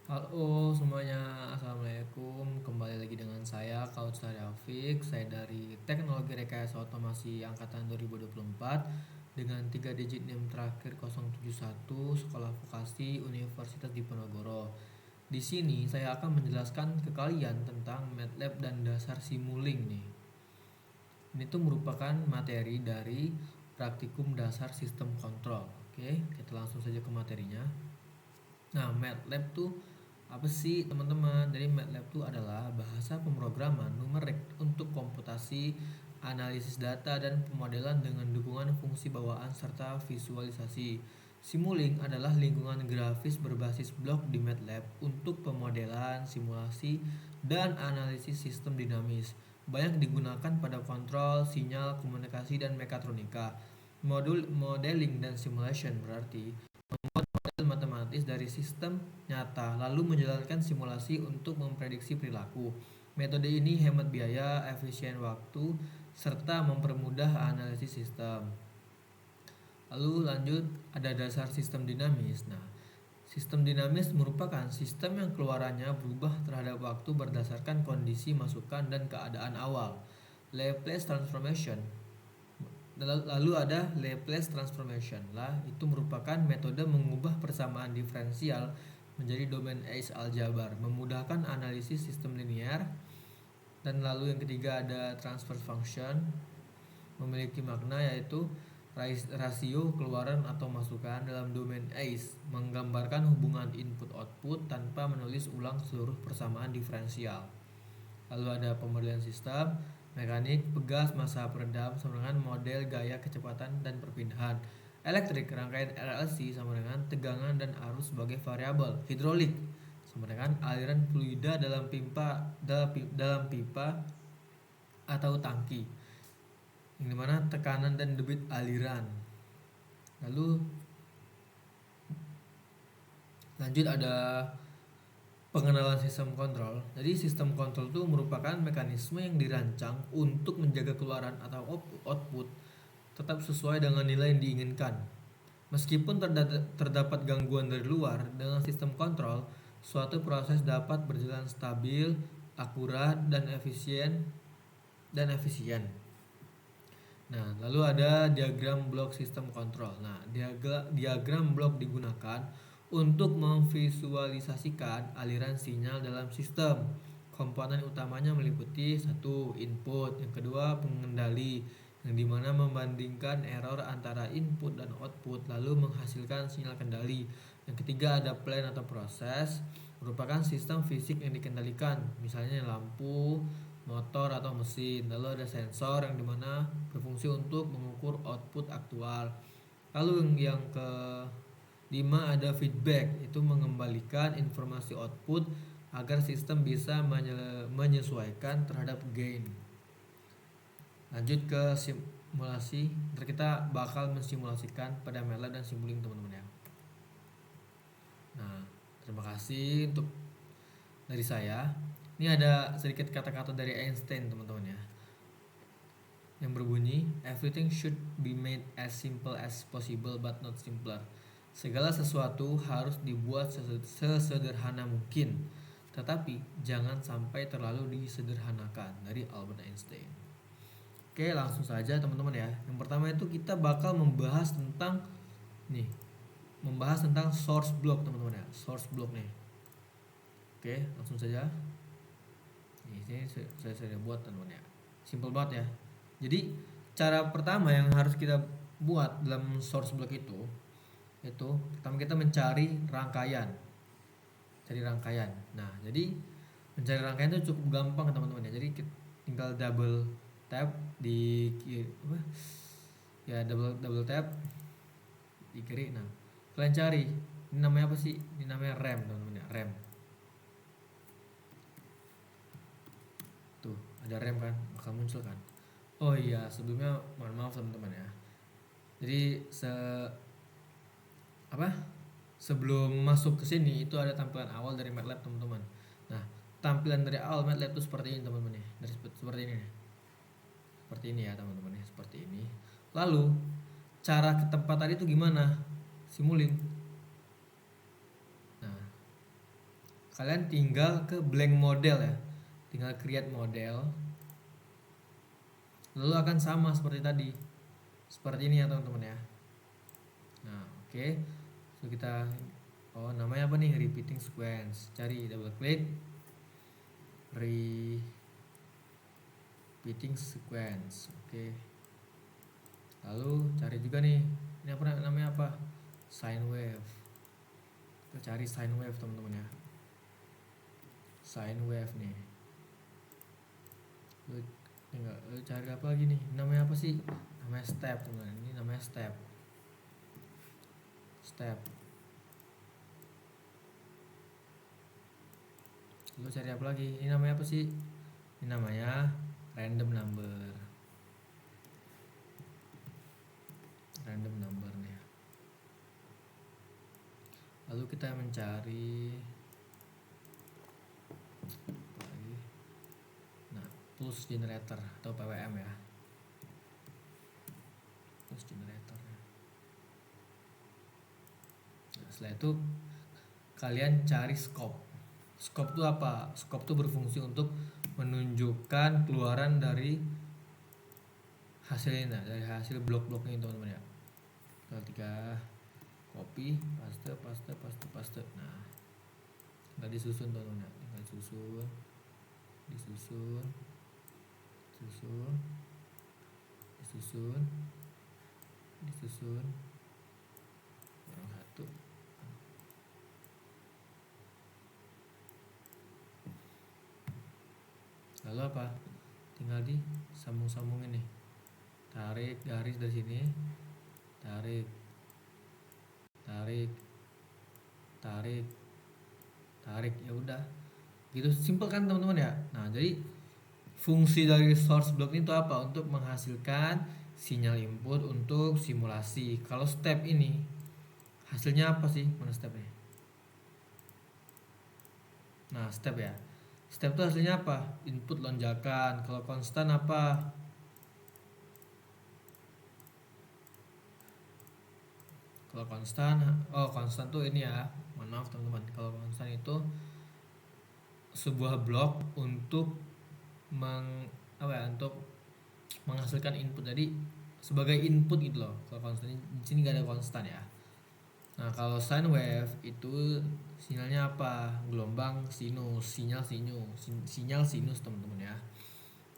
Halo semuanya, Assalamualaikum. Kembali lagi dengan saya, Kautsar Rafiq. Saya dari Teknologi Rekayasa Otomasi Angkatan 2024 dengan 3 digit NIM terakhir 071, Sekolah Vokasi Universitas Diponegoro. Di sini saya akan menjelaskan ke kalian tentang MATLAB dan dasar Simulink nih. Ini tuh merupakan materi dari praktikum dasar sistem kontrol. Oke, kita langsung saja ke materinya. Nah, MATLAB tuh apa sih teman-teman? Jadi MATLAB tuh adalah bahasa pemrograman numerik untuk komputasi, analisis data dan pemodelan dengan dukungan fungsi bawaan serta visualisasi. Simulink adalah lingkungan grafis berbasis blok di MATLAB untuk pemodelan, simulasi, dan analisis sistem dinamis. Banyak digunakan pada kontrol, sinyal, komunikasi, dan mekatronika. Modul modeling dan simulation berarti model matematis dari sistem nyata, lalu menjalankan simulasi untuk memprediksi perilaku. Metode ini hemat biaya, efisien waktu, serta mempermudah analisis sistem. Lalu lanjut, ada dasar sistem dinamis. Nah, sistem dinamis merupakan sistem yang keluarannya berubah terhadap waktu berdasarkan kondisi masukan dan keadaan awal. Laplace transformation. Lalu ada Laplace transformation lah, itu merupakan metode mengubah persamaan diferensial menjadi domain Ace aljabar, memudahkan analisis sistem linear. Dan lalu yang ketiga ada transfer function, memiliki makna yaitu rasio keluaran atau masukan dalam domain Ace, menggambarkan hubungan input output tanpa menulis ulang seluruh persamaan diferensial. Lalu ada pemodelan sistem, mekanik, pegas, massa peredam sama dengan model gaya kecepatan dan perpindahan. Elektrik, rangkaian RLC sama dengan tegangan dan arus sebagai variabel. Hidrolik sama dengan aliran fluida dalam pipa atau tangki, yang dimana tekanan dan debit aliran. Lalu lanjut ada pengenalan sistem kontrol. Jadi sistem kontrol itu merupakan mekanisme yang dirancang untuk menjaga keluaran atau output tetap sesuai dengan nilai yang diinginkan. Meskipun terdapat gangguan dari luar, dengan sistem kontrol, suatu proses dapat berjalan stabil, akurat, dan efisien. Nah, lalu ada diagram blok sistem kontrol. Nah, diagram blok digunakan untuk memvisualisasikan aliran sinyal dalam sistem. Komponen utamanya meliputi satu input, yang kedua pengendali, yang dimana membandingkan error antara input dan output lalu menghasilkan sinyal kendali. Yang ketiga ada plan atau proses, merupakan sistem fisik yang dikendalikan, misalnya lampu, motor atau mesin. Lalu ada sensor yang dimana berfungsi untuk mengukur output aktual. Lalu yang ke 5 ada feedback, itu mengembalikan informasi output agar sistem bisa menyesuaikan terhadap gain. Lanjut ke simulasi. Ntar kita bakal mensimulasikan pada MATLAB dan Simulink teman-teman ya. Nah, terima kasih untuk dari saya. Ini ada sedikit kata-kata dari Einstein teman-teman ya, yang berbunyi everything should be made as simple as possible but not simpler. Segala sesuatu harus dibuat sesederhana mungkin, tetapi jangan sampai terlalu disederhanakan, dari Albert Einstein. Oke, langsung saja teman-teman ya. Yang pertama itu kita bakal membahas tentang nih, membahas tentang source block teman-teman ya. Source block nih. Oke, langsung saja. Ini saya buat teman-teman ya. Simple banget ya. Jadi cara pertama yang harus kita buat dalam source block itu pertama kita mencari rangkaian. Cari rangkaian. Nah, jadi mencari rangkaian itu cukup gampang teman-teman ya. Jadi tinggal double tap di kiri apa? Ya double double tap di kiri. Nah, kalian cari. Ini namanya apa sih? Ini namanya rem teman-teman ya, rem. Tuh, ada rem kan? Bakal muncul kan? Oh iya, sebelumnya mohon maaf teman-teman ya. Jadi apa? Sebelum masuk ke sini itu ada tampilan awal dari MATLAB teman-teman. Nah, tampilan dari awal MATLAB itu seperti ini teman-teman ya. Dari seperti ini. Seperti ini ya teman-teman ya, seperti ini. Lalu cara ke tempat tadi itu gimana? Simulink. Nah, kalian tinggal ke blank model ya, tinggal create model, lalu akan sama seperti tadi, seperti ini ya teman-teman ya. Nah oke, so kita namanya apa nih, repeating sequence, cari double klik repeating sequence. Oke, lalu cari juga nih, ini apa namanya, apa, sine wave. Kita cari sine wave teman-teman ya, sine wave nih. Lu cari apa lagi nih, namanya apa sih, namanya step teman-teman, ini namanya step. Lu cari apa lagi, ini namanya apa sih, ini namanya random number nih. Lalu kita mencari apa lagi, nah pulse generator atau PWM ya, pulse generator ya. Nah, setelah itu kalian cari scope. Scope itu apa? Scope itu berfungsi untuk menunjukkan keluaran dari hasilnya, dari hasil blok-bloknya teman-teman ya. Tinggal copy, paste. Nah, tinggal disusun teman-teman ya. Tinggal disusun. Yang satu. Lalu apa? Tinggal disambung-sambungin nih. Tarik garis dari sini. Tarik. Ya udah. Gitu simple kan teman-teman ya. Nah, jadi fungsi dari source block itu apa? Untuk menghasilkan sinyal input untuk simulasi. Kalau step ini hasilnya apa sih? Mana stepnya? Nah, step ya. Step itu hasilnya apa? Input lonjakan. Kalau konstan apa? Kalau konstan tuh ini ya. Maaf teman-teman. Kalau konstan itu sebuah blok untuk untuk menghasilkan input. Jadi sebagai input gitu loh. Kalau konstan di sini gak ada konstan ya. Nah, kalau sine wave itu sinyalnya apa? Gelombang sinus, sinyal sinus teman-teman ya.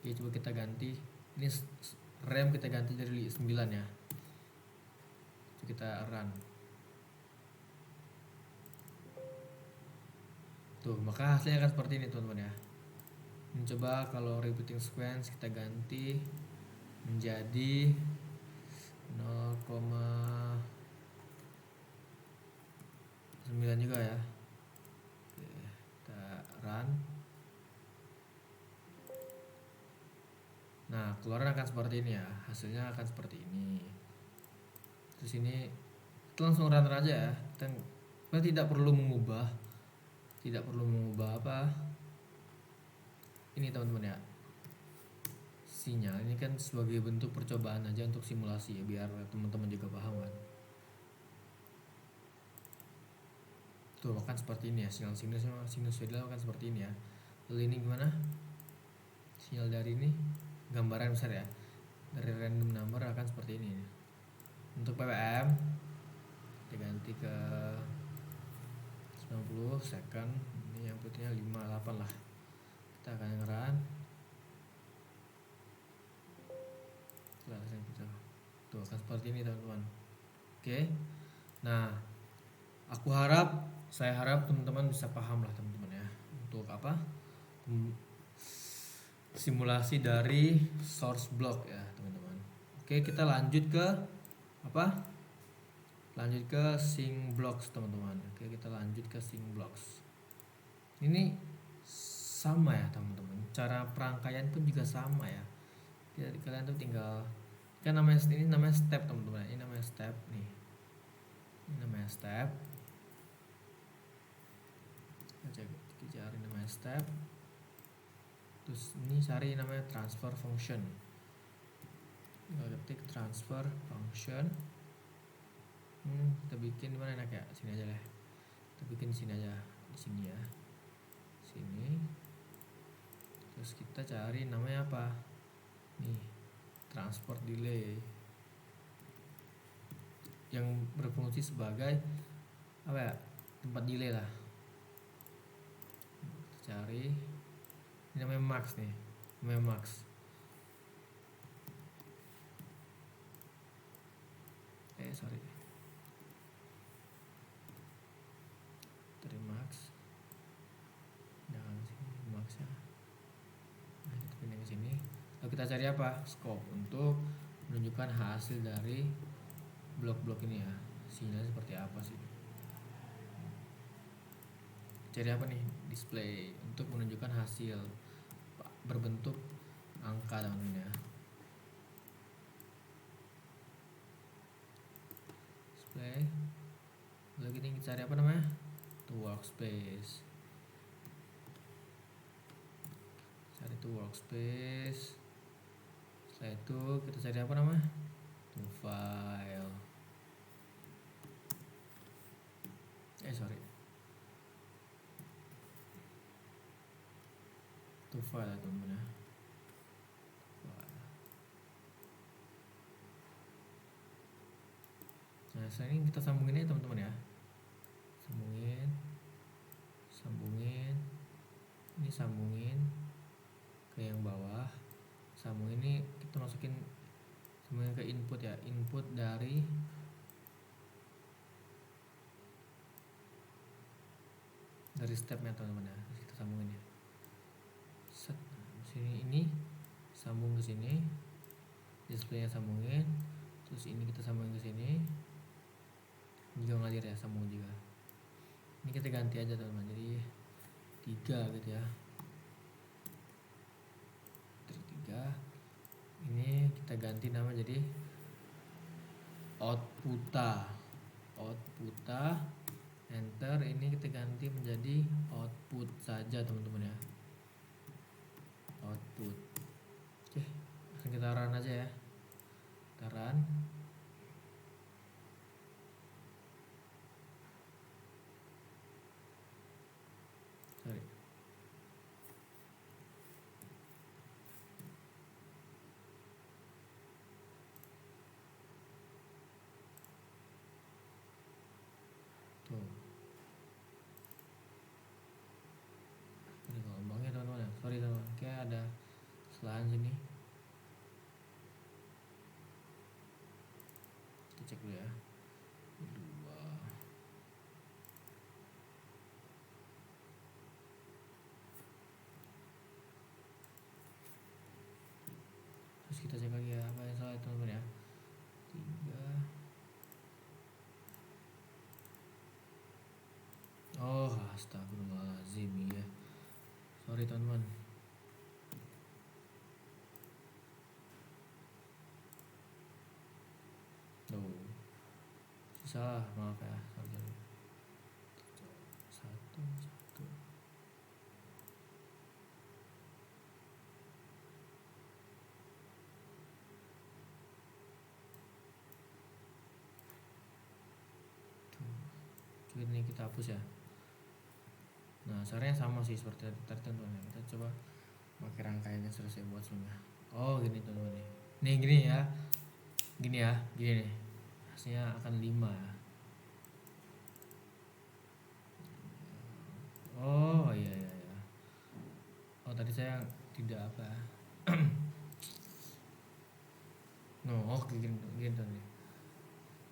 Oke, coba kita ganti. Ini rem kita ganti dari 9 ya. Coba kita run. Tuh, maka hasilnya akan seperti ini teman-teman ya. Ini coba kalau repeating sequence kita ganti menjadi 0,9 juga ya. Oke, kita run. Nah, keluaran akan seperti ini ya. Hasilnya akan seperti ini. Terus ini kita langsung run aja ya. Kita tidak perlu mengubah apa ini teman-teman ya. Sinyal ini kan sebagai bentuk percobaan aja untuk simulasi ya, biar teman-teman juga paham kan. Tuh akan seperti ini ya, sinyal sinusoidal akan seperti ini ya. Lalu ini gimana? Sinyal dari ini gambaran besar ya, dari random number akan seperti ini. Untuk PWM kita ganti ke 90 second, ini yang putihnya 58 lah. Kita akan ngeran. Tuh akan seperti ini teman-teman. Oke. Nah, saya harap teman-teman bisa paham lah teman-teman ya, untuk apa? Simulasi dari source block ya teman-teman. Oke, kita lanjut ke apa? Lanjut ke sync blocks teman-teman. Oke, kita lanjut ke sync blocks. Ini sama ya teman-teman. Cara perangkaian pun juga sama ya. Jadi kalian tuh tinggal kan ini namanya step teman-teman. Ini namanya step nih. Ini namanya step. Kita cari namanya step. Terus ini cari namanya transfer function. Kita ketik transfer function. Kita bikin di mana enak ya? Sini aja lah. Kita bikin di sini aja, di sini ya. sini. Terus kita cari namanya apa? Nih, transport delay yang berfungsi sebagai apa ya? Tempat delay lah. Kita cari. Ini namanya max nih. Namanya max. Sorry. Dari max. Jangan sini max ya. Nah, kita pindah ke sini. Lalu kita cari apa? Scope untuk menunjukkan hasil dari blok-blok ini ya. Sinyalnya seperti apa sih? Cari apa nih? Display untuk menunjukkan hasil berbentuk angka teman-teman ya. Display. Lalu kita cari apa namanya? To workspace. Cari to workspace. Setelah itu kita cari apa namanya? To file. Sorry. To file ya teman-teman ya. Nah, setelah ini kita sambungin ya teman-teman ya. Sambungin. Ini sambungin ke yang bawah. Sambungin ini kita masukin sambungin ke input ya. Input dari stepnya teman-teman ya. Terus kita sambungin ya. Set. Sini ini sambung ke sini. Displaynya sambungin. Terus ini kita sambungin ke sini. Ini juga ngalir ya, sambung juga. Ini kita ganti aja teman-teman, jadi 3 gitu ya. 3. Ini kita ganti nama jadi outputa. Enter. Ini kita ganti menjadi output saja teman-teman ya. Output. Oke, langsung kita run aja ya. Kita run. Sorry. Tuh. Ini ngomongnya teman-teman ya. Sorry teman-teman, kayak ada kesalahan sini. Kita cek dulu ya. 2. Terus kita cek lagi ya, apa yang salah teman-teman ya. 3. Oh, astagfirullahaladzim ya. Sorry teman-teman. Salah, maaf ya. Sorry. 1. Ini kita hapus ya. Nah, caranya sama sih seperti tadi teman-teman. Kita coba pakai rangkaian yang sudah saya buat sebelumnya. Oh, gini teman-teman nih. Nih gini ya. Gini nih. Hasilnya akan 5 ya. Oh, iya. Oh, tadi saya tidak apa. Gini tadi.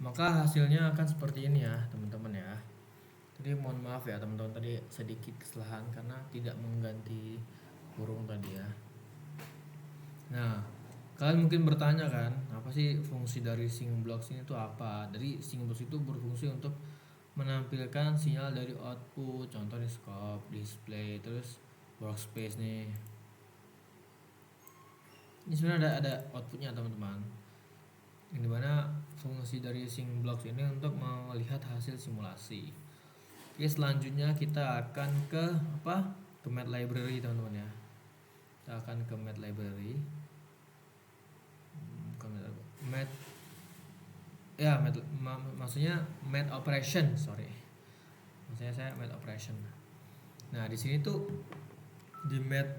Maka hasilnya akan seperti ini ya, teman-teman ya. Jadi mohon maaf ya teman-teman, tadi sedikit kesalahan karena tidak mengganti kurung tadi ya. Nah, kalian mungkin bertanya kan, apa sih fungsi dari sync blocks ini tuh apa? Dari sync blocks itu berfungsi untuk menampilkan sinyal dari output, contohnya scope, display, terus workspace nih. Ini sebenarnya ada outputnya teman-teman. Yang dimana fungsi dari sync blocks ini untuk melihat hasil simulasi. Oke, selanjutnya kita akan ke apa? Ke Math Library teman-teman ya. Kita akan ke Math Library. Maksudnya Math Operation, sorry. Maksudnya saya Math Operation. Nah, di sini tuh di math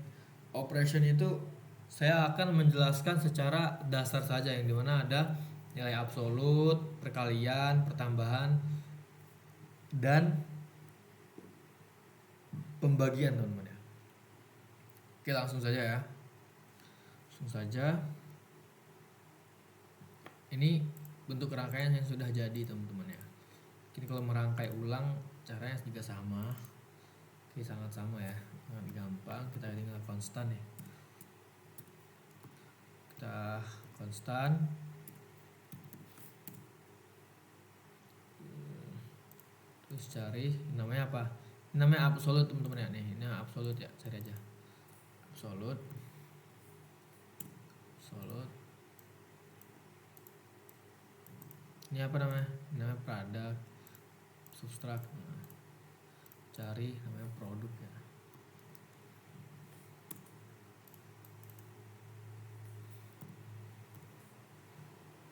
operation itu saya akan menjelaskan secara dasar saja, yang dimana ada nilai absolut, perkalian, pertambahan, dan pembagian teman-teman ya. Oke, langsung saja ya. Langsung saja. Ini bentuk rangkaian yang sudah jadi teman-teman ya. Jadi kalau merangkai ulang caranya juga sama. Oke, sangat sama ya. Sangat gampang. Kita tinggal konstan ya. Kita konstan. Terus cari namanya apa? Namanya absolut teman-teman ya. Nih, ini absolut ya. Cari aja. Absolut. Absolut. Ini apa namanya? Ini namanya produk, substrak. Nah, cari namanya produk ya.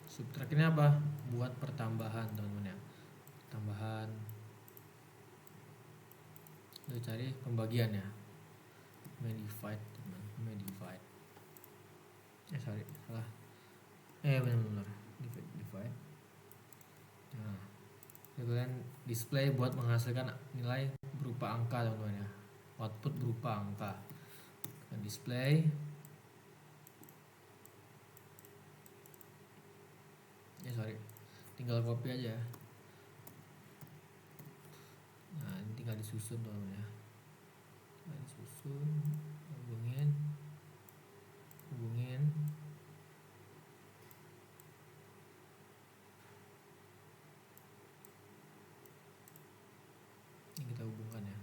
Subtrak ini apa? Buat pertambahan teman-teman ya. Tambahan. Lalu cari pembagian ya. Divide teman, divide. Sorry, salah. Benar-benar. Divide. Nah, kalian display buat menghasilkan nilai berupa angka teman-teman ya. Output berupa angka. Dan display. Sorry. Tinggal copy aja. Nah, ini tinggal disusun teman-teman ya. Tinggal disusun, hubungin. Ini kita hubungkan ya.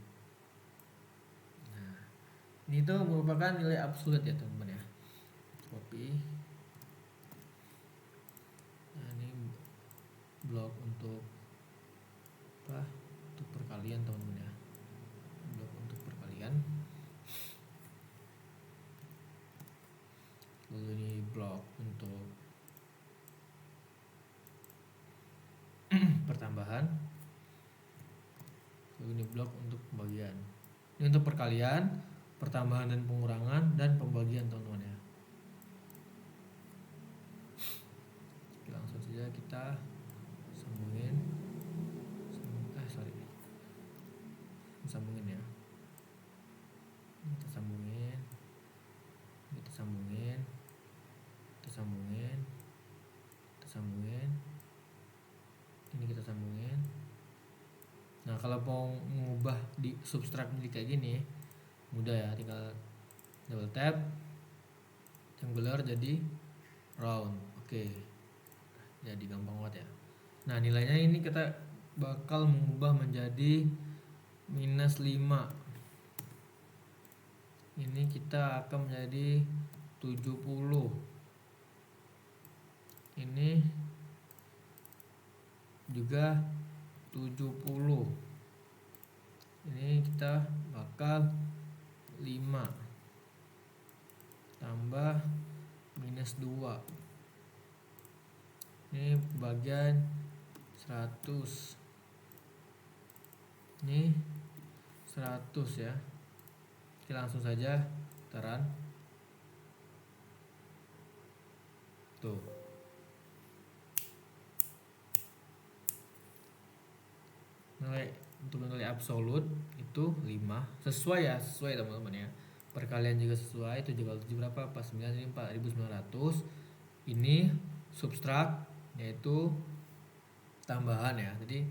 Nah, ini tuh merupakan nilai absolut ya teman-teman ya. Copy. Nah, ini blok untuk apa? Untuk perkalian teman-teman ya. Blok untuk perkalian. Lalu ini blok untuk pertambahan. Lalu ini blok untuk pembagian. Ini untuk perkalian, pertambahan dan pengurangan, dan pembagian teman-teman ya. Langsung saja kita sambungin. Sambungin ya. Kita sambungin. Ini kita sambungin. Nah, kalau mau mengubah di substrak menjadi kayak gini mudah ya, tinggal double tap, rectangular jadi round. Oke. Jadi gampang banget ya. Nah, nilainya ini kita bakal mengubah menjadi -5. Ini kita akan menjadi 70. Ini juga 70. Ini kita bakal 5 tambah -2. Ini bagian 100. Ini 100 ya. Oke, langsung saja putaran. Tuh. Untuk nilai absolut itu 5. Sesuai ya, sesuai teman-teman ya. Perkalian juga sesuai, 7 kali 7 berapa? Pas 9 ini 4900. Ini subtrak yaitu tambahan ya. Jadi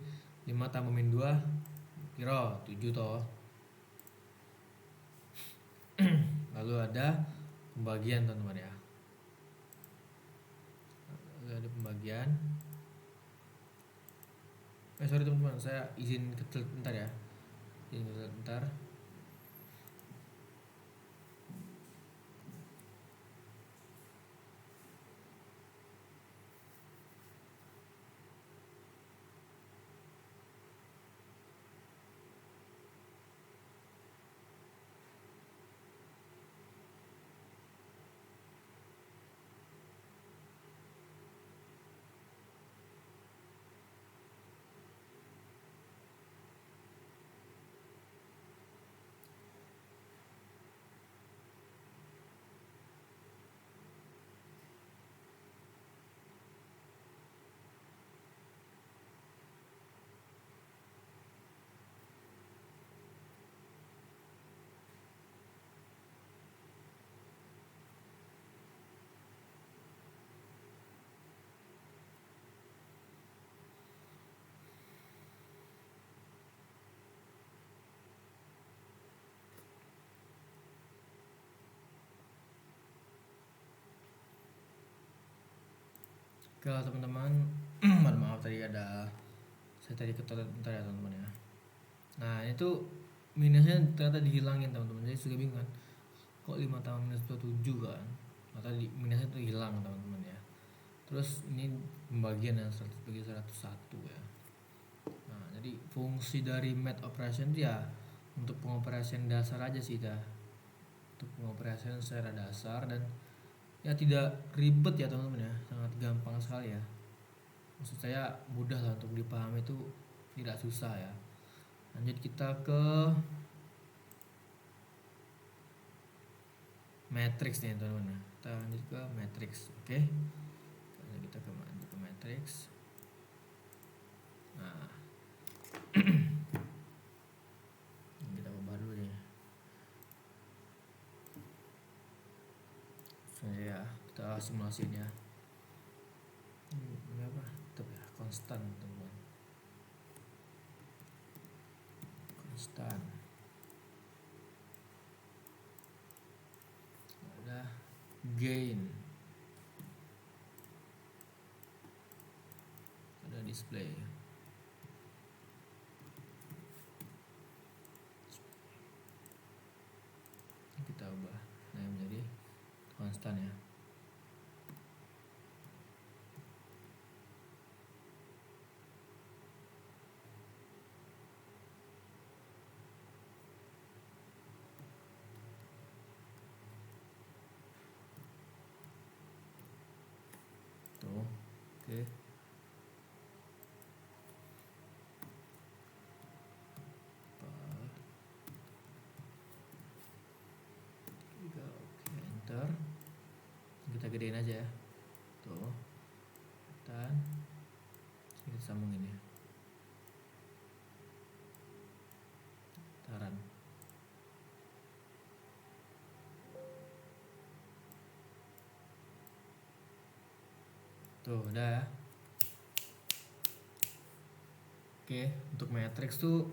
5 tambah -2 kira 7 toh. Lalu ada pembagian teman-teman ya. Lalu ada pembagian. Sorry teman-teman, saya izin kecil bentar ya. Izin kecil bentar. Ke teman-teman, mohon maaf tadi saya tadi ketelet bentar ya teman-teman ya. Nah itu minusnya ternyata dihilangin teman-teman, jadi juga bingung kan, kok 5 tambah minus 27 kan, ternyata minusnya itu hilang teman-teman ya. Terus ini pembagian yang 100 bagi 101 ya. Nah jadi fungsi dari math operation itu ya untuk pengoperasian dasar aja sih dah, untuk pengoperasian secara dasar, dan ya tidak ribet ya teman-teman ya, sangat gampang sekali ya. Maksud saya mudah lah untuk dipahami, itu tidak susah ya. Lanjut kita ke matrix nih teman-teman ya. Kita lanjut ke matrix, oke. Lanjut kita ke matrix. Nah, kita ubah dulu nih. Ya, kita simulasiin ya. Ini apa? Tetap ya, konstan teman-teman. Konstan. Ada gain. Ada display. Kita ubah nah menjadi konstan ya. Tuh, oke. Oke, enter. Kita gedein aja ya. Tuh. Dan kita sambungin ya. Taran. Tuh, udah ya. Oke, untuk matrix tuh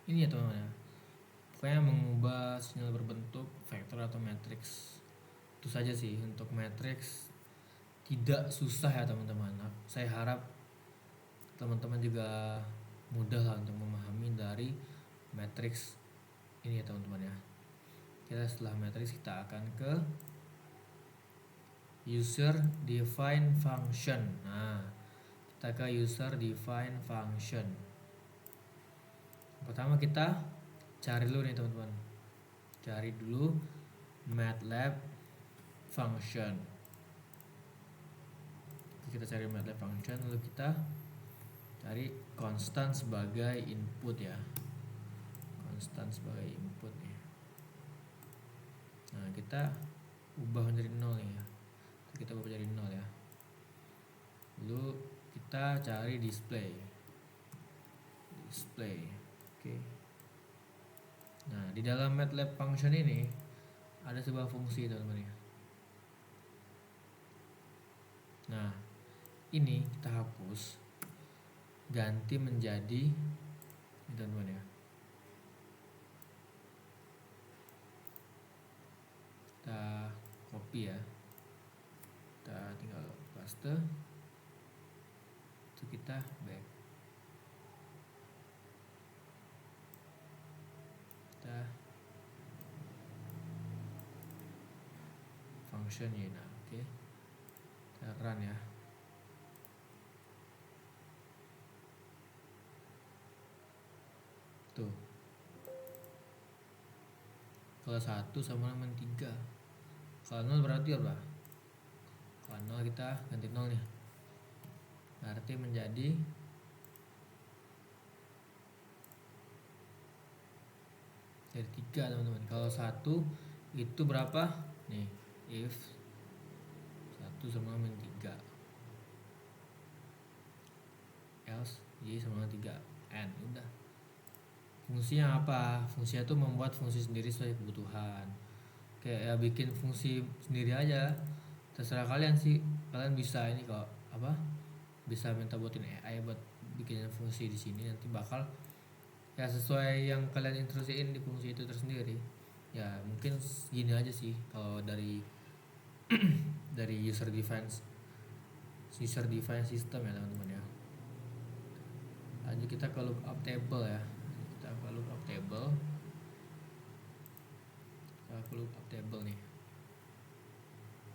ini ya teman-teman ya. Pokoknya mengubah sinyal berbentuk vektor atau matrix. Itu saja sih untuk matrix, tidak susah ya teman-teman. Saya harap teman-teman juga mudah lah untuk memahami dari matrix ini ya teman-teman ya. Kita setelah matrix kita akan ke user define function. Nah, kita ke user define function. Pertama kita cari dulu nih teman-teman. Cari dulu MATLAB function. Kita cari MATLAB function, lalu kita cari konstan sebagai input ya. Konstan sebagai input nih. Nah, kita ubah menjadi 0 nih ya. Kita ubah menjadi 0 ya. Lalu kita cari display. Oke. Nah, di dalam MATLAB function ini ada sebuah fungsi teman-teman ya. Nah, ini kita hapus, ganti menjadi ini teman-teman ya. Kita copy ya. Kita tinggal paste. Itu kita back. Kita function ya. Nah, oke. Kita run ya. Tuh. Kalau 1 sama dengan 3. Kalau 0 berarti apa? Kalau 0 kita ganti 0 nih. Berarti menjadi dari 3 teman-teman. Kalau 1 itu berapa? Nih, if 1 sama dengan 3. Else y sama dengan 3. N udah. Fungsinya apa? Fungsinya tuh membuat fungsi sendiri sesuai kebutuhan. Kayak ya bikin fungsi sendiri aja. Terserah kalian sih. Kalian bisa ini kok apa? Bisa minta buatin AI buat bikin fungsi di sini, nanti bakal ya sesuai yang kalian instruksiin di fungsi itu tersendiri. Ya mungkin gini aja sih kalau dari dari user defense user define system ya teman-teman ya. Lanjut kita ke lookup table ya. Kita ke lookup table. Kita ke lookup table nih.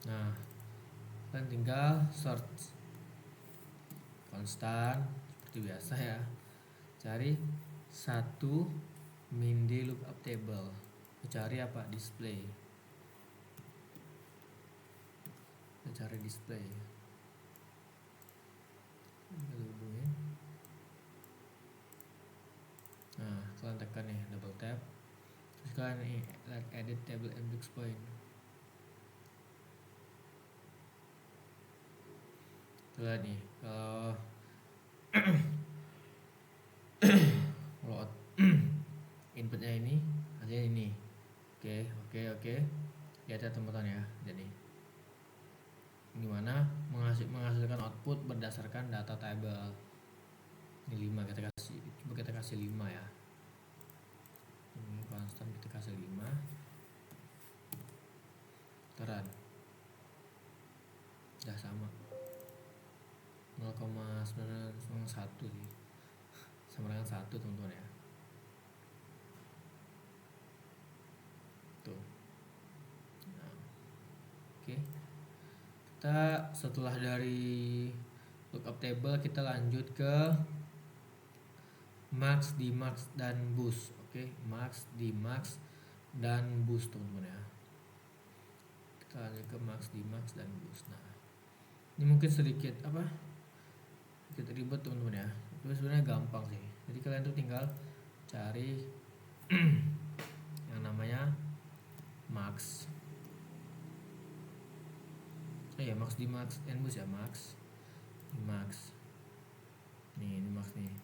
Nah, kalian tinggal search konstan seperti biasa ya. Cari satu min d lookup table. Cari apa? Display. Cari display. Kita hubungin. Nah, kalian tekan nih double tap. Terus kalian nih edit table index point. Lihat nih, kalau kalau inputnya ini hasilnya ini. Oke. Lihat ya teman-teman ya. Jadi gimana menghasilkan output berdasarkan data table. Ini 5 kita kasih, coba kita kasih 5 ya. Ini konstan kita kasih 5. Teran. Udah sama. 0,991 sih. Sama dengan 1 teman-teman ya. Tuh. Nah, oke. Kita setelah dari lookup table kita lanjut ke max, dmax dan boost. Oke, max, dmax dan boost teman-teman ya. Kita lanjut ke max, dmax dan boost. Nah, ini mungkin sedikit ribet teman-teman ya. Tapi sebenarnya gampang sih. Jadi kalian tuh tinggal cari yang namanya max. Max, dmax and boost ya, max, dmax. Nih, ini max nih.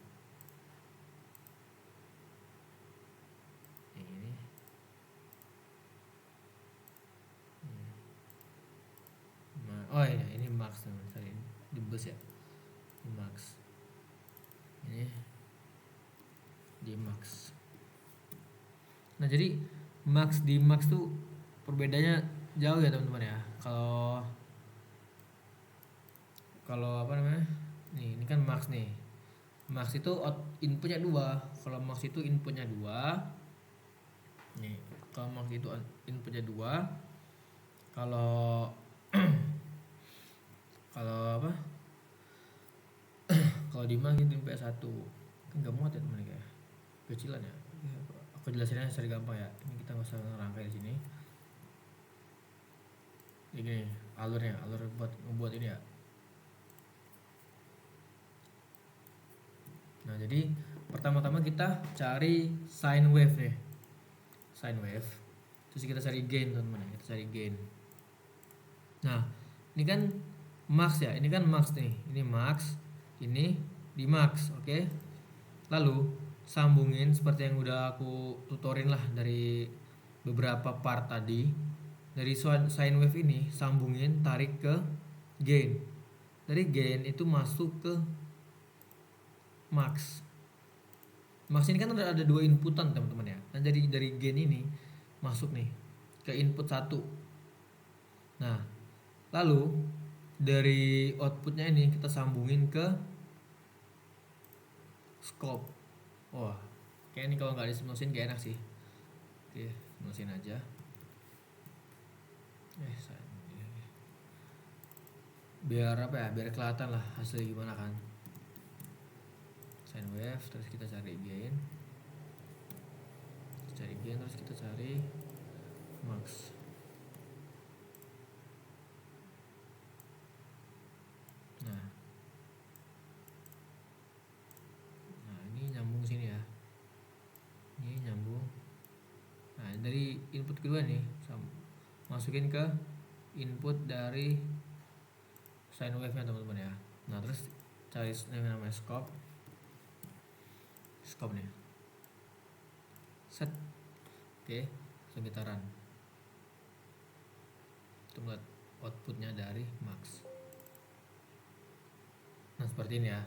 Ini. Oh iya, ini max teman. Sorry, di boost ya. Ini max. Ini di max. Nah, jadi max di max tuh perbedaannya jauh ya teman-teman ya. Kalau apa namanya? Ini kan max nih. Max itu inputnya 2. Kalau max itu inputnya 2. Nih, kalau max itu inputnya 2. Kalau apa? Kalau di max itu inputnya 1. Kan enggak muat ya teman kayak. Kecilan ya. Aku jelasinnya secara gampang ya. Ini kita nggak usah ngerangkai di sini. Ini alurnya, alur buat ngebuat ini ya. Nah, jadi pertama-tama kita cari sine wave nih. Sine wave. Terus kita cari gain teman-teman. Kita cari gain. Nah, ini kan max ya. Ini kan max nih. Ini max. Ini di max, oke. Lalu sambungin seperti yang udah aku tutorin lah dari beberapa part tadi. Dari sine wave ini sambungin, tarik ke gain. Dari gain itu masuk ke max. Max ini kan ada 2 inputan teman-teman ya. Nah, jadi dari gain ini masuk nih ke input 1. Nah, lalu dari outputnya ini kita sambungin ke scope. Wah, kayak ini kalau nggak disemnusin gak enak sih. Oke, semnusin aja. Biar apa ya? Biar kelihatan lah hasilnya gimana kan. Sine wave, terus kita cari gain. Terus kita cari max. Nah, ini nyambung sini ya. Ini nyambung. Nah, dari input kedua nih masukin ke input dari sine wave nya teman-teman ya. Nah, terus cari yang namanya scope nih. Set. Oke, langsung kita run. Kita lihat outputnya dari max. Nah, seperti ini ya.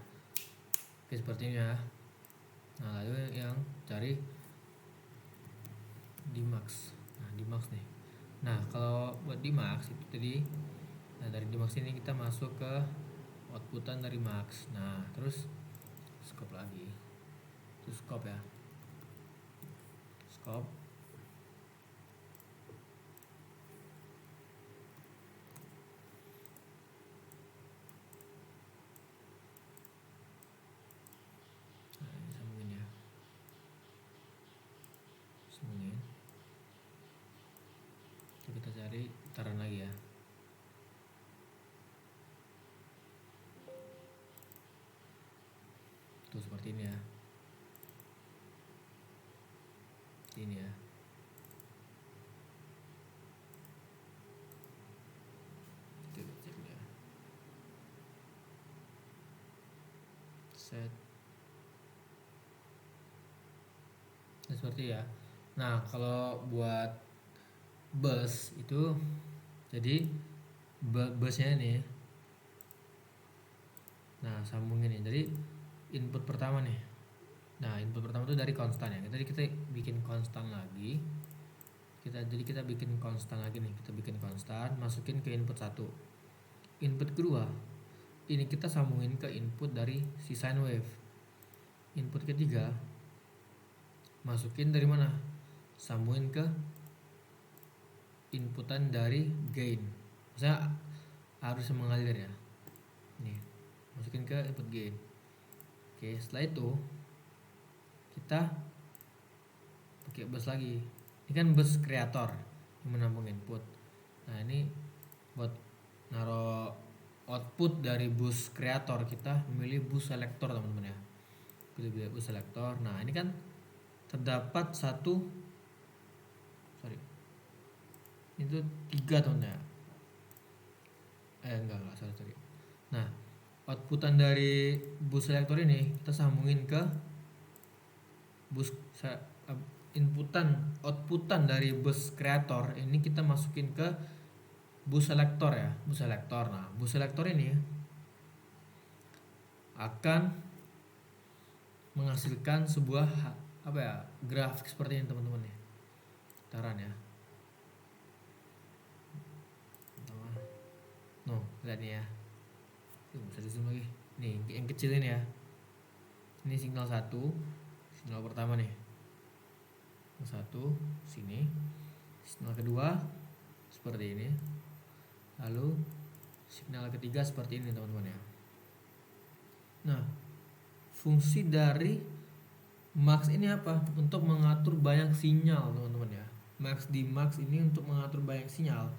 Oke, seperti ini ya. Nah, lalu yang cari di max. Nah, di max nih. Nah, kalau buat di max itu tadi, nah dari di max ini kita masuk ke outputan dari max. Nah terus scope lagi, terus scope ya, scope. Nah ini sambungin ya, sambungin. Terus kita cari putaran lagi ya. Tuh seperti ini ya, ini ya. Kita cek ya, set. Nah, seperti ya. Nah kalau buat bus itu, jadi busnya ini, nah sambungin nih. Jadi input pertama nih. Nah input pertama itu dari konstan ya. Jadi kita bikin konstan lagi. Kita bikin konstan lagi nih. Kita bikin konstan, masukin ke input 1. Input kedua, ini kita sambungin ke input dari si sine wave. Input ketiga, masukin dari mana? Sambungin ke inputan dari gain. Maksudnya harus mengalir ya. Nih, masukin ke input gain. Oke, setelah itu kita pakai bus lagi. Ini kan bus kreator yang menampung input. Nah ini buat naro output dari bus kreator, kita memilih bus selektor teman-teman ya. Pilih bus selektor. Nah ini kan terdapat satu, sorry, itu 3 teman ya. Enggak sorry. Nah outputan dari bus selektor ini kita sambungin ke bus outputan dari bus kreator ini kita masukin ke bus selektor ya, bus selektor. Nah bus selektor ini akan menghasilkan sebuah apa ya, grafik seperti ini teman-teman ya. Taran ya. No, lihat nih ya. Bisa di zoom lagi. Nih yang kecil ini ya. Ini signal 1, signal pertama nih. Signal 1 sini. Signal kedua seperti ini. Lalu signal ketiga seperti ini teman-teman ya. Nah, fungsi dari max ini apa? Untuk mengatur banyak sinyal teman-teman ya. Max ini untuk mengatur banyak sinyal.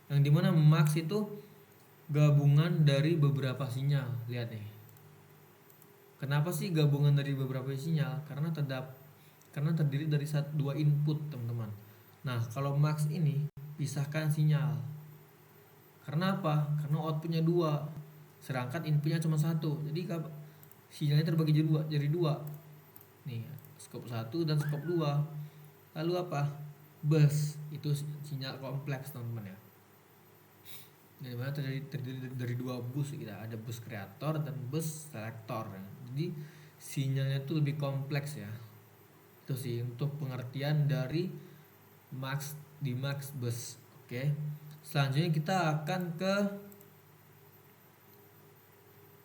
Yang dimana max itu gabungan dari beberapa sinyal. Lihat nih. Kenapa sih gabungan dari beberapa sinyal? Karena terdiri dari 2 input teman-teman. Nah kalau max ini pisahkan sinyal. Karena apa? Karena outputnya 2, sedangkan inputnya cuma 1. Jadi sinyalnya terbagi jadi dua. Nih scope 1 dan scope 2. Lalu apa? Bus itu sinyal kompleks teman-teman ya. Jadi mana terdiri dari 2 bus, kita ada bus kreator dan bus selektor. Jadi sinyalnya itu lebih kompleks ya. Itu sih untuk pengertian dari max bus. Oke. Selanjutnya kita akan ke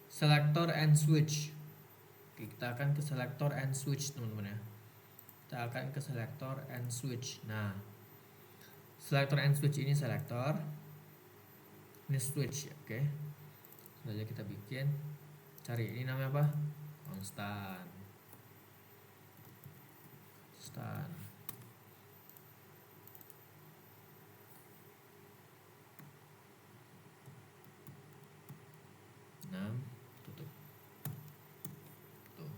selector and switch. Oke, kita akan ke selector and switch teman-teman ya. Kita akan ke selector and switch. Nah, selector and switch ini selector, ini switch ya. Oke. Sudah kita bikin. Cari ini namanya apa? Konstan. Tutup. Tuh.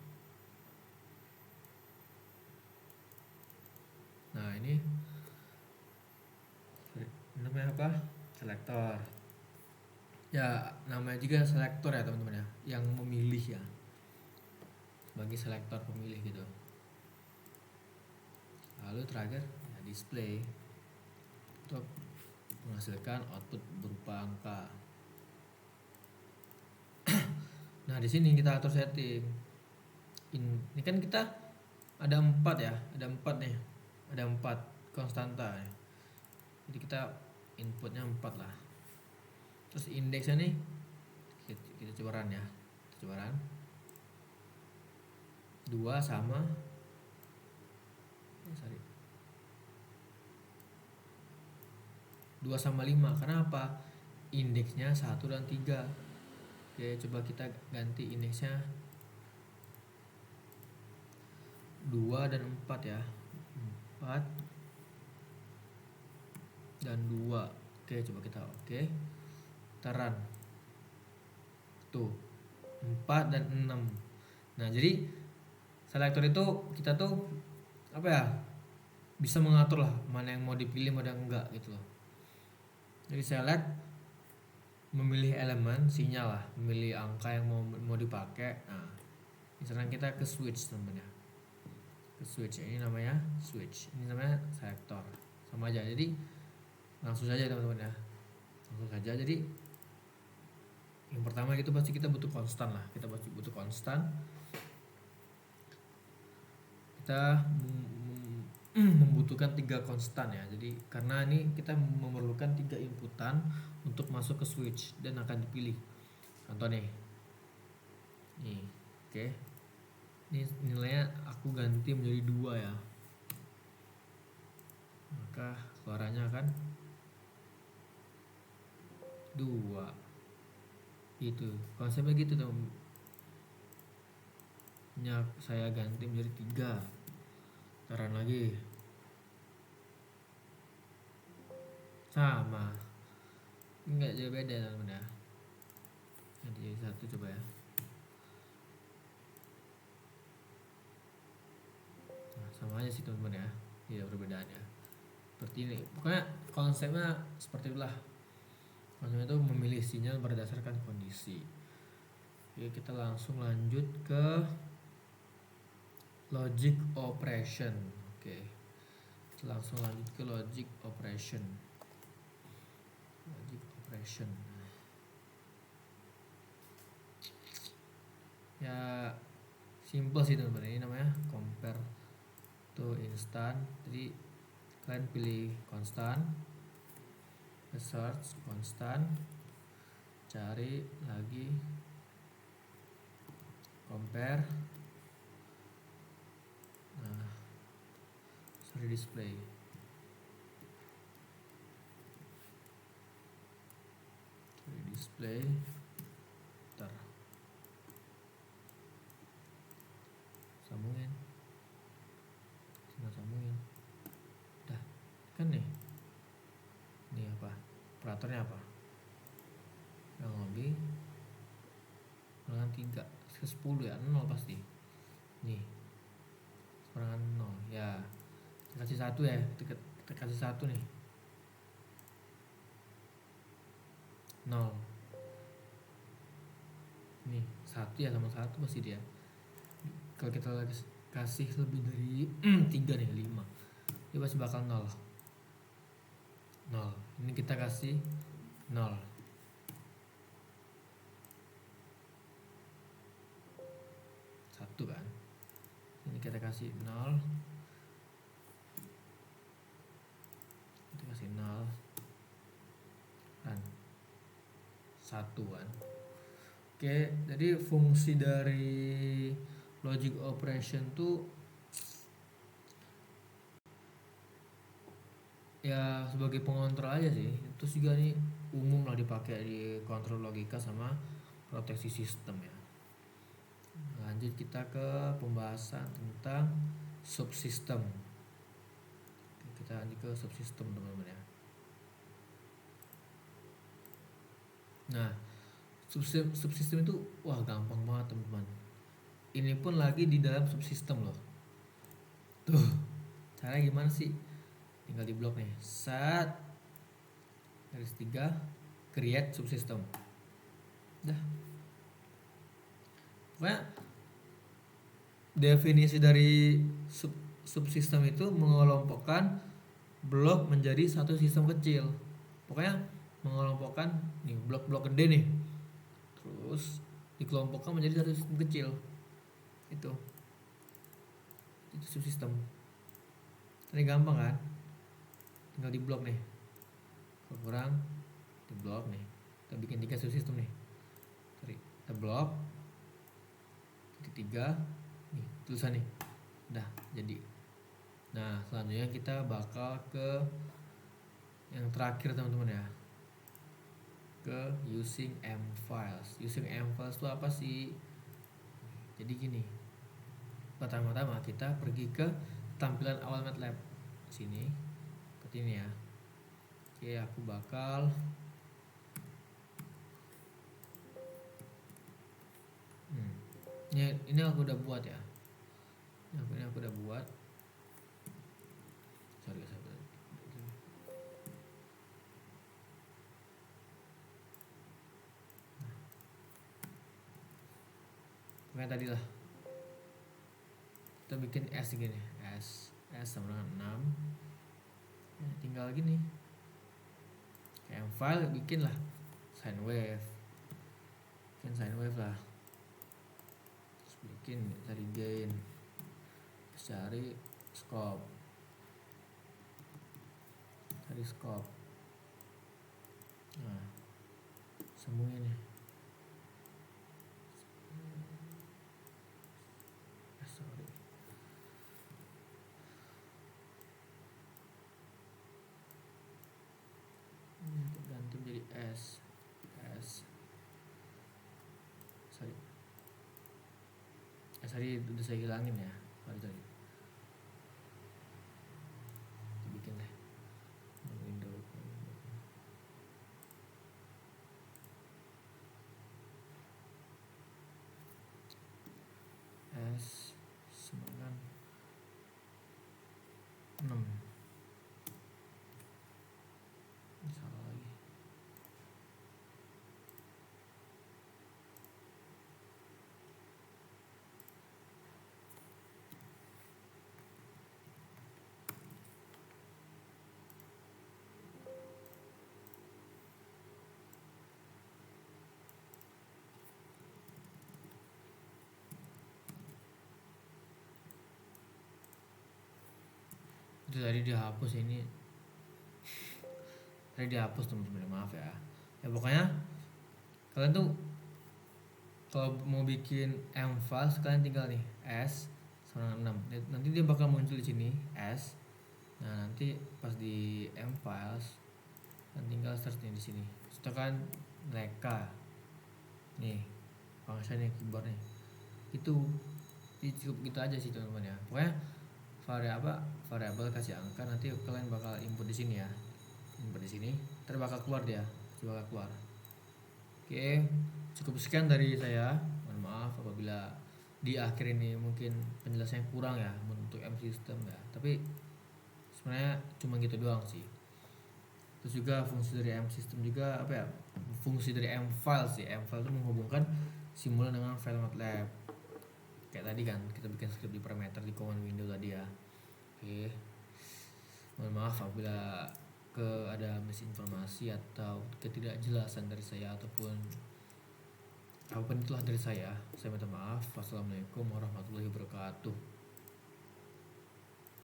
Nah ini namanya apa? Selektor. Ya namanya juga selektor ya teman-teman ya, yang memilih ya, sebagai selektor pemilih gitu. Lalu terakhir ya, display untuk menghasilkan output berupa angka. Nah di sini kita atur setting. Ini kan kita ada 4 ya, ada 4 nih, ada 4 konstanta ya. Jadi kita inputnya 4 lah. Terus indeksnya nih kita coba run ya. Kita coba run. 2 sama sorry 2 sama 5. Kenapa? Indeksnya 1 dan 3. Oke, coba kita ganti indeksnya 2 dan 4 ya. 4 dan 2. Oke, coba kita Teran. Tuh. 4 dan 6. Nah, jadi selektor itu kita tuh apa ya? Bisa mengatur lah mana yang mau dipilih, mana yang enggak gitu loh. Jadi select memilih elemen sinyal lah, memilih angka yang mau dipakai. Nah, misalkan kita ke switch namanya. Ke switch ini namanya switch. Ini namanya selektor. Sama aja. Jadi langsung saja teman-teman ya. Langsung saja. Jadi yang pertama itu pasti kita butuh konstan lah. Kita pasti butuh konstan. Kita membutuhkan 3 konstan ya. Jadi karena ini kita memerlukan 3 inputan untuk masuk ke switch dan akan dipilih. Contoh nih. Nih, oke. Ini nilainya aku ganti menjadi 2 ya. Maka suaranya akan 2. Itu konsepnya gitu teman. Saya ganti menjadi 3. Taran lagi sama, enggak jauh beda teman-teman ya. Jadi 1 coba ya. Nah, sama aja sih teman-teman ya, tidak perbedaannya seperti ini. Pokoknya konsepnya seperti itulah. Konsepnya itu memilih sinyal berdasarkan kondisi. Oke, kita langsung lanjut ke logic operation. Oke, kita langsung lanjut ke logic operation. Logic operation ya simple sih teman-teman. Ini namanya compare to instant. Jadi kalian pilih konstan, search konstan, cari lagi compare. Nah, sorry display. Ntar sambungin, sambungin. Dah kan nih. Ini apa? Operatornya apa? Yang lebih dengan 3 ke 10 ya, 0 pasti. Nih. Serangan 0 ya. Kita kasih 1 ya. Kita kasih 1 nih. 0. Nih, 1 ya sama 1 pasti dia. Kalau kita lagi kasih lebih dari 3 nih, 5. Dia pasti bakal 0. 0. Ini kita kasih 0. 1 kan. Ini kita kasih 0. Kita kasih 0 dan 1 kan. Oke, jadi fungsi dari logic operation tuh ya sebagai pengontrol aja sih. Terus juga nih umum lah dipakai di kontrol logika sama proteksi sistem ya. Lanjut kita ke pembahasan tentang subsistem. Kita lanjut ke subsistem teman-teman ya. Nah, subsistem itu wah gampang banget teman-teman. Ini pun lagi di dalam subsistem loh. Tuh, caranya gimana sih? Tinggal di blok nih. Garis 3 create subsystem. Dah. Pokoknya definisi dari subsistem itu mengelompokkan blok menjadi satu sistem kecil. Pokoknya mengelompokkan nih blok-blok gede nih. Terus dikelompokkan menjadi satu sistem kecil. Itu subsistem. Ini gampang kan? Tinggal di blok nih. Kurang di blok nih. Kita bikin 3 subsistem nih. Sorry. kita blok titik 3 nih tulisan nih udah jadi. Nah selanjutnya kita bakal ke yang terakhir teman-teman ya, ke using M files. Using M files itu apa sih? Jadi gini, pertama-tama kita pergi ke tampilan awal MATLAB sini seperti ini ya. Oke, aku bakal ini aku udah buat ya. Ini aku udah buat. Sorry sahabat. Kayak tadi lah. Kita bikin S gini, S sama dengan 6. Ya, tinggal gini. Kayak file bikin lah sine wave. Bikin sine wave lah. Terus bikin cari gain. Terus cari scope. Nah, sambungin ya. Sorry. Ini ganti menjadi S. Sorry udah saya hilangin ya. Sorry. Bikin deh. Windows. S 96. Salah lagi. Itu tadi dihapus ini. Tadi dihapus teman-teman, maaf ya. Ya pokoknya kalian tuh kalau mau bikin M files kalian tinggal nih S sama 6. Nanti dia bakal muncul di sini S. Nah, nanti pas di M files kan tinggal search nih di sini. Tekan Leka. Nih, function nih keyboard nih. Itu cukup gitu aja sih teman-teman ya. Pokoknya variabel kasih angka, nanti kalian bakal input di sini ya. Input di sini, ntar bakal keluar dia. Bakal keluar. Oke, cukup sekian dari saya. Mohon maaf apabila di akhir ini mungkin penjelasannya kurang ya untuk M system ya. Tapi sebenarnya cuma gitu doang sih. Terus juga fungsi dari M system juga apa ya? Fungsi dari M file sih. M file itu menghubungkan simulan dengan file MATLAB. Kayak tadi kan kita bikin script di parameter di command window tadi ya. Oke. Mohon maaf apabila ada misinformasi atau ketidakjelasan dari saya ataupun apapun itulah dari saya minta maaf. Wassalamualaikum warahmatullahi wabarakatuh.